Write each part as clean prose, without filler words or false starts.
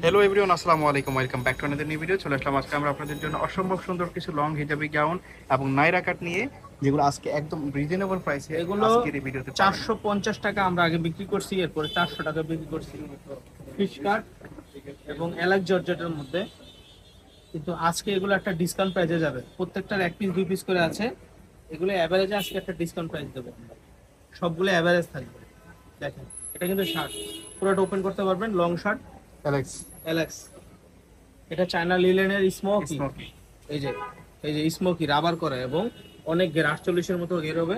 Hello everyone, আসসালামু আলাইকুম। Welcome back to another new video. চলে আসলাম আজকে আমরা আপনাদের জন্য অসম্ভব সুন্দর কিছু লং হিজাবি গাউন এবং নাইরা কাট নিয়ে, যেগুলো আজকে একদম রিজনেবল প্রাইসে এগুলো আজকের এই ভিডিওতে পাবেন। 450 টাকা আমরা আগে বিক্রি করছি, এরপরে 400 টাকা বিক্রি করছি ফিশ কাট এবং এলাচ জর্জেটের মধ্যে। কিন্তু আজকে এগুলো একটা ডিসকাউন্ট প্রাইসে যাবে, প্রত্যেকটার এক পিস দুই পিস করে আছে। এগুলো অ্যাভারেজে আজকে একটা ডিসকাউন্ট প্রাইস দেবো আমরা, সবগুলো অ্যাভারেজ থাকবে। দেখেন এটা কিন্তু শার্ট, পুরোটা ওপেন করতে পারবেন, লং শার্ট অ্যালেক্স এলএক্স। এটা চায়না লিলেনের স্মোকি, এই যে এই যে স্মোকি রাবার করা এবং অনেক ঘের 48-এর মতো ঘের হবে,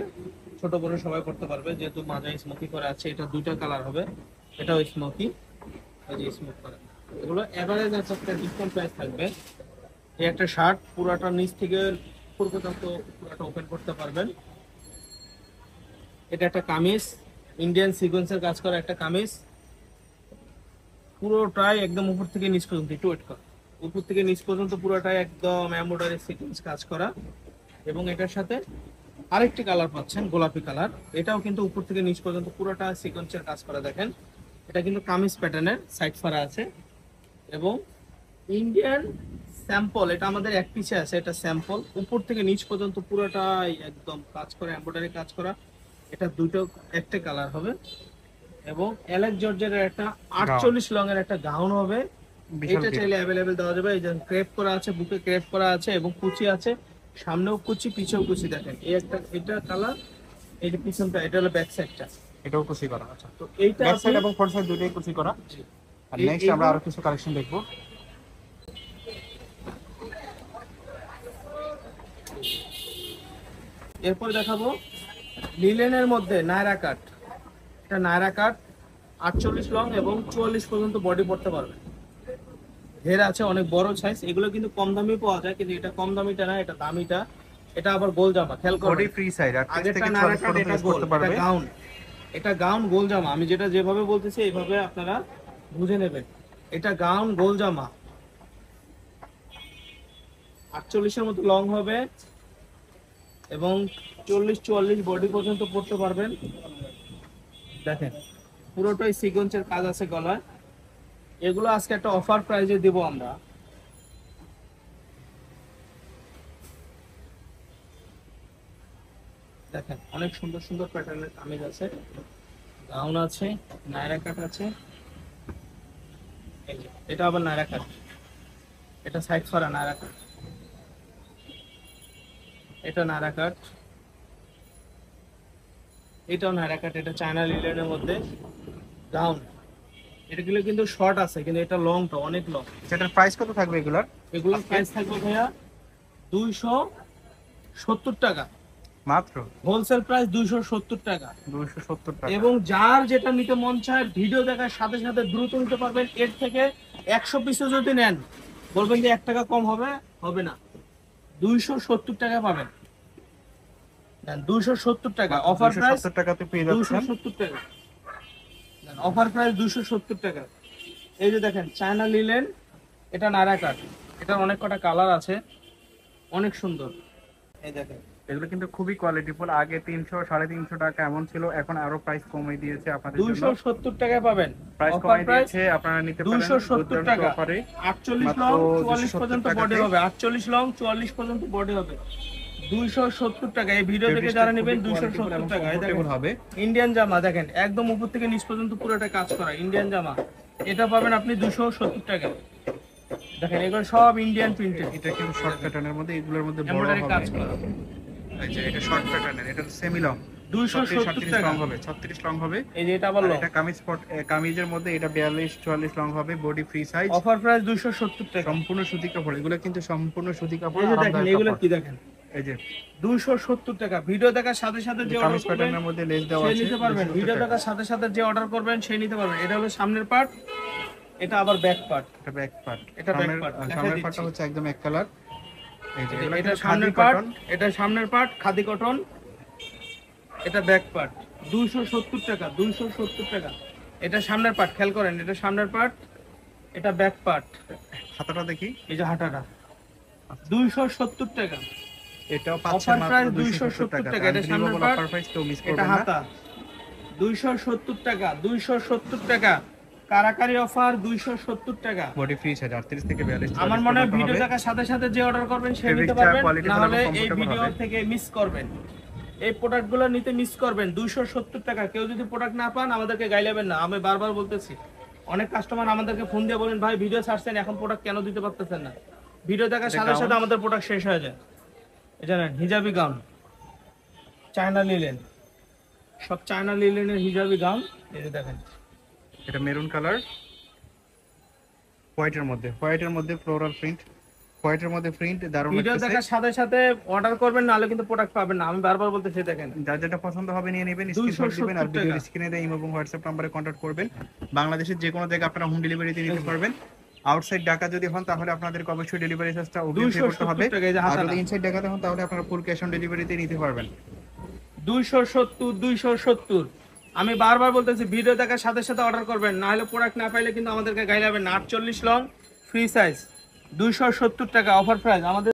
ছোট বড় সবাই করতে পারবে, যেহেতু মাঝে স্মোকি করা আছে। এটা দুইটা কালার হবে, এটাও স্মোকি, এই যে স্মোক করা। এগুলো এভারেজ একটা ডিসকাউন্ট প্রাইস থাকবে। এই একটা শার্ট পুরাটা নিচ থেকে উপর পর্যন্ত পুরাটা ওপেন করতে পারবেন। এটা একটা কামিজ, ইন্ডিয়ান সিকোয়েন্সের কাজ করা একটা কামিজ, পুরোটাই একদম উপর থেকে নিচ পর্যন্ত, একটু ওয়েট করা, উপর থেকে নিচ পর্যন্ত পুরোটাই একদম এমব্রয়ডারি সিকোয়েন্স কাজ করা। এবং এটার সাথে আরেকটি কালার পাচ্ছেন, গোলাপি কালার। এটাও কিন্তু উপর থেকে নিচ পর্যন্ত পুরোটা সিকোয়েন্সের কাজ করা। দেখেন এটা কিন্তু কামিজ প্যাটার্নের, সাইড ফাড়া আছে এবং ইন্ডিয়ান স্যাম্পল। এটা আমাদের এক পিছে আছে, এটা স্যাম্পল, উপর থেকে নিচ পর্যন্ত পুরোটাই একদম কাজ করা, এমব্রয়ডারি কাজ করা। এটা দুটো একটা কালার হবে এবং এলেক্স জর্জের একটা 48 লং এর একটা গাউন হবে। এটা চাইলে অ্যাভেলেবেল দেওয়া যাবে। এই যে ক্রেপ করা আছে, বুকে ক্রেপ করা আছে এবং কুচি আছে, সামনেও কুচি পিছেও কুচি। দেখেন এই একটা, এটা কালার, এই যে পিছনটা, এটা হলো ব্যাক সাইডটা, এটাও কুচি করা। আচ্ছা, তো এইটা ব্যাক সাইড আপনি এবং ফ্রন্ট সাইড দুটোই কুচি করা। আর নেক্সট আমরা আরো কিছু কালেকশন দেখবো। এরপর দেখাবো লিলেনের মধ্যে নায়রা কাট। এটা নায়রা কাট 48 লং এবং 44 পর্যন্ত বডি পড়তে পারবে। ঘের আছে, অনেক বড় সাইজ। এগুলো কিন্তু কম দামি পাওয়া যায়, কিন্তু এটা কম দামিটা না, এটা দামিটা। এটা আবার গোল জামা, খেয়াল করুন, বডি ফ্রি সাইড আর 30 আগেরটা থেকে নায়রা 40 কাট, পর্যন্ত এটা ইউজ গোল, করতে এটা পারবে। গাউন। এটা গাউন গোল জামা, আমি যেটা যেভাবে বলতেছি এইভাবে আপনারা বুঝে নেবেন। এটা গাউন গোল জামা, 48-এর মতো লং হবে এবং 40-44 বডি পর্যন্ত পড়তে পারবেন। দেখেন পুরোটাই সিকোয়েন্সের কাজ আছে গলায়। এগুলো আজকে একটা অফার প্রাইজে দিব আমরা। দেখেন অনেক সুন্দর সুন্দর প্যাটার্নের কামিজ আছে, গাউন আছে, নায়রা কাট আছে। এই যে এটা আবার নায়রা কাট, এটা সাইড ফাড়া নায়রা কাট, এটা নায়রা কাট, এটাও নায়রা কাট। এটা চায়না লিলেনের মধ্যে গাউন। এটাগুলো কিন্তু শর্ট আছে, কিন্তু এটা লংটা অনেক লং। সেটার প্রাইস কত থাকবে এগুলার? এগুলোর প্রাইস থাকবে ভাইয়া 270 টাকা, মাত্র হোলসেল প্রাইস 270 টাকা। 270 টাকা। এবং যার যেটা নিতে মন চায় ভিডিও দেখার সাথে সাথে দ্রুত নিতে পারবেন। এর থেকে 100 পিসও যদি নেন, বলবেন যে 1 টাকা কম হবে, হবে না, 270 টাকা পাবেন। 270 টাকা অফার প্রাইস, 270 টাকাতে পেয়ে যাচ্ছেন। 270 টাকা অফার প্রাইস, 270 টাকা। এই যে দেখেন চায়না লিলেন, এটা নায়রা কাট, এটার অনেক কটা কালার আছে, অনেক সুন্দর। এই দেখেন এগুলো কিন্তু খুবই কোয়ালিটিফুল। আগে 300 350 টাকা এমন ছিল, এখন আরো প্রাইস কমিয়ে দিয়েছে আপনাদের জন্য। 270 টাকায় পাবেন, প্রাইস অফার কমিয়ে প্রাইস দিয়েছে, আপনারা নিতে পারেন 270 টাকা। অফারে 48 মাত্র লং 44 পর্যন্ত 270 বডি টাকাতে। হবে, 48 লং 44 পর্যন্ত বডি হবে, 270 টাকা। এই ভিডিও থেকে যারা নেবেন 270 টাকা। এই দেখেন হবে ইন্ডিয়ান জামা, দেখেন একদম উপর থেকে নিচ পর্যন্ত পুরোটা কাজ করা ইন্ডিয়ান জামা। এটা পাবেন আপনি 270 টাকা। দেখেন এগুলো সব ইন্ডিয়ান প্রিন্টেড, এটা কিন্তু শর্ট প্যাটার্নের মধ্যে, এগুলোর মধ্যে বড় এমব্রয়ডারি হবে। কাজ করা। এই যে এটা শর্ট প্যাটার্নের, এটা সেমি লং, 270 টাকা লং হবে, 36 লং হবে। এই যে এটা আবার আর লং, এটা কামিজ কামিজের মধ্যে এটা 42 44 লং হবে, body free size, offer price 270 টাকা। সম্পূর্ণ সুতি কাপড়। এগুলো কিন্তু সম্পূর্ণ সুতি কাপড়, এই যে দেখেন আরামদায়ক এগুলো কাপড়। কি দেখেন, এই যে 270 টাকা। ভিডিও দেখার সাথে সাথে যে অর্ডার কামিজ করবেন প্যাটার্নের মধ্যে লেস দেওয়া সে আছে, নিতে পারবেন। 270 ভিডিও টাকা। দেখার সাথে সাথে যে অর্ডার করবেন সে নিতে পারবেন। এটা হলো সামনের পার্ট, এটা আবার ব্যাক পার্ট। এটা ব্যাক পার্ট, এটা ব্যাক পার্ট, সামনের পার্টটা হচ্ছে একদম এক কালার। এই যে এগুলো এটা কিন্তু সামনের খাদি পার্ট, কটন। এটা সামনের পার্ট খাদি কটন, এটা ব্যাক পার্ট। 270 টাকা, 270 টাকা। এটা সামনের পার্ট, খেয়াল করেন, এটা সামনের পার্ট, এটা ব্যাক পার্ট। হাতাটা দেখি, এই যে হাঁটাটা 270 টাকা। এটাও পাচ্ছেন অফার মাত্র প্রাইস 270 270 টাকা। টাকা। এটা সামনের পার্ট, অফার প্রাইস কেউ মিস এটা করবেন না। হাতা 270 টাকা, 270 টাকা। কারাকারি অফার 270 টাকা। বডি ফ্রি সাইজ 38 থেকে 42 আমার মনে হয় ভিডিও দেখার সাথে সাথে যে অর্ডার করবেন সে নিতে Fabric-টা পারবেন, quality না ভালো হলে এবং এই comfortable ভিডিও হবে। থেকে মিস করবেন। এই প্রোডাক্টগুলো নিতে মিস করবেন। 270 টাকা। কেউ যদি প্রোডাক্ট না পান আমাদেরকে গাইলাবেন না, আমি বারবার বলতেছি। অনেক কাস্টমার আমাদেরকে ফোন দিয়ে বলেন ভাই ভিডিও ছাড়ছেন এখন প্রোডাক্ট কেন দিতে পারতেছেন না। ভিডিও দেখার সাথে সাথে আমাদের প্রোডাক্ট শেষ হয়ে যায়। এটা নেন হিজাবি গাউন, চায়না লিলেন, সব চায়না লিলেনের হিজাবি গাউন। এই যে দেখেন এটা মেরুন কালার, হোয়াইটের মধ্যে ফ্লোরাল প্রিন্ট, হোয়াইটের মধ্যে প্রিন্ট দারুণ ভিডিও লাগতেছে। দেখার সাথে সাথে অর্ডার করবেন, নাহলে কিন্তু প্রোডাক্ট পাবেন না, আমি বারবার বলতেছি। দেখেন যার যেটা পছন্দ হবে নিয়ে নেবেন, স্ক্রিনশট দিবেন আর 270 ভিডিওর টাকা। স্ক্রিনে দেওয়া ইমো এবং হোয়াটসঅ্যাপ নম্বরে কন্টাক্ট করবেন। বাংলাদেশের যে কোনো জায়গায় আপনারা হোম ডেলিভারিতে নিতে পারবেন। আউটসাইড ঢাকা যদি হন তাহলে আপনাদেরকে অবশ্যই ডেলিভারি চার্জটা অগ্রিম পে করতে হবে। 270 টাকা। এই যে আর হাসানা যদি ইনসাইড ঢাকাতে হন তাহলে আপনারা ফুল ক্যাশ অন ডেলিভারিতে নিতে পারবেন। 270। আমি বারবার বলতেছি ভিডিও দেখার সাথে সাথে অর্ডার করবেন, না হলে প্রোডাক্ট না পাইলে কিন্তু আমাদেরকে গাইলাবেন না। 48 লং ফ্রি সাইজ 270 টাকা অফার প্রাইস আমাদের।